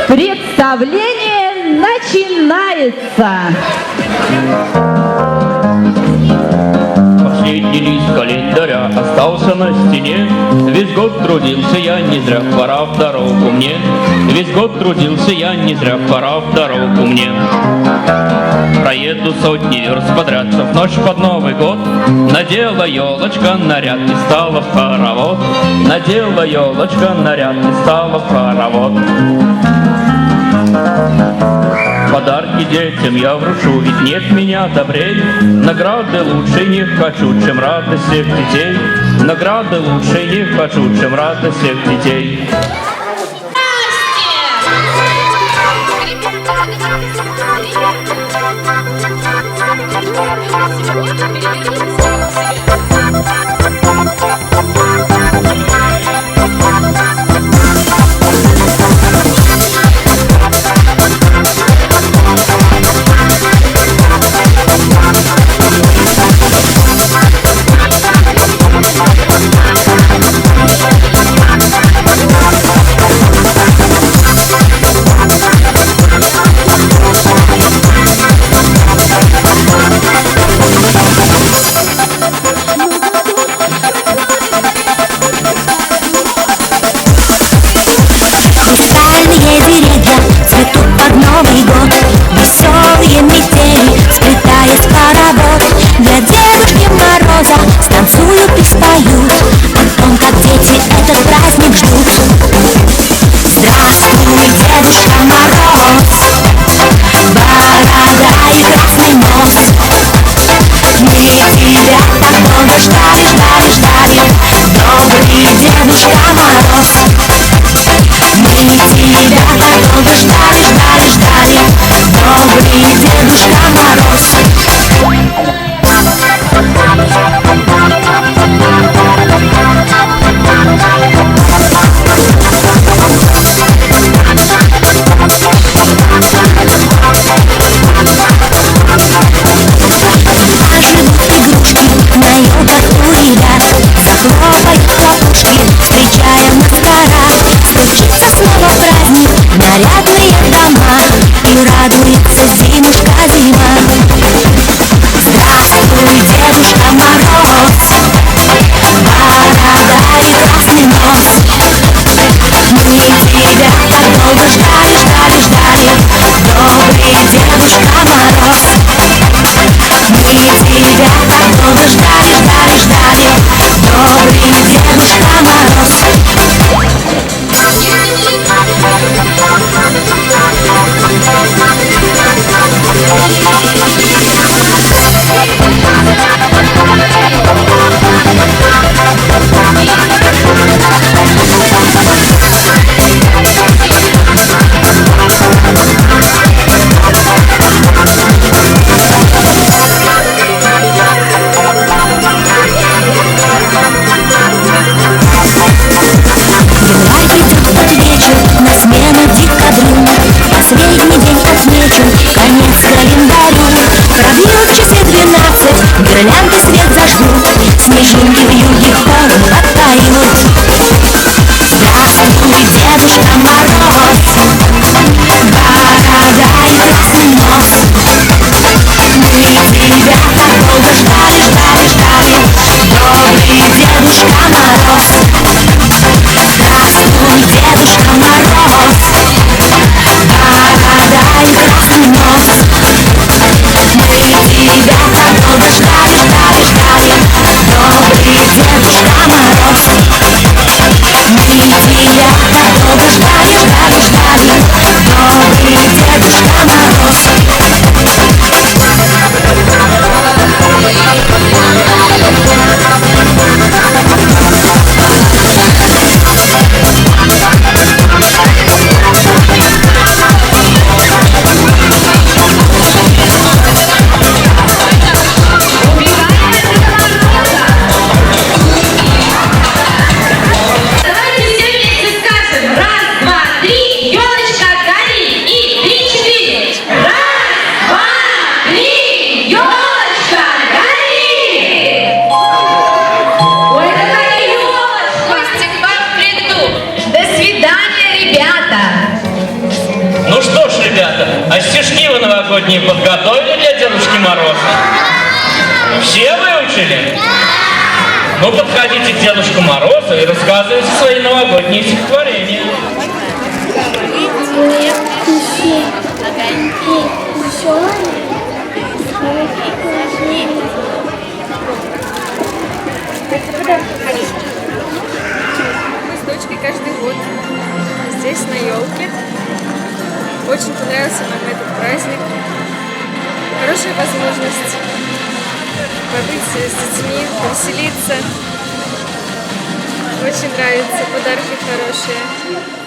Представление начинается. Последний лист календаря остался на стене. Весь год трудился я не зря, пора в дорогу мне. Весь год трудился я не зря, пора в дорогу мне. Проеду сотни верст подряд, в ночь под Новый год. Надела елочка наряд и стала в хоровод. Надела елочка наряд и стала в хоровод. Подарки детям я врушу, ведь нет меня добрей. Награды лучше не хочу, чем радость всех детей. Награды лучше не хочу, чем радость всех детей. Веселые метели, сплетаясь в хоровод. Для Дедушки Мороза станцуют и споют о том, как дети этот праздник ждут. Здравствуй, Дедушка Мороз, борода и красный нос. Мы тебя так долго ждали, ждали, ждали, добрый Дедушка Мороз. Мы тебя так долго ждали, ждали, ждали, добрый Дедушка Мороз. Ожидут игрушки на елках у ребят, захлопают хлопушки, встречая маскарад. Стучится снова праздник в нарядные дома, и радуется зимушка зима. Здравствуй, Дедушка Мороз, борода и красный нос. Мы тебя так долго ждали, ждали, ждали, добрый Дедушка Мороз. Мы тебя так долго ждали, ждали, ждали, добрый Дедушка Мороз. На смену декабрю, последний день отмечен, конец календарю. Пробьют часы 12, гирлянды свет зажгут, снежинки в юге полном оттают. Здравствуй, Дедушка Мороз, борода и красный нос. Мы тебя так долго ждали, ждали, ждали, добрый Дедушка Мороз. Здравствуй, Дедушка Мороз, борода и красный нос. Мы тебя так долго ждали, ждали, ждали, добрый Дедушка ребята, а стишки вы новогодние подготовили для Дедушки Мороза? Все выучили? Ну, подходите к Дедушке Морозу и рассказывайте свои новогодние стихотворения. Мы с дочкой каждый год здесь, на елке. Очень понравился нам этот праздник. Хорошая возможность побыть с детьми, повеселиться. Очень нравятся, подарки хорошие.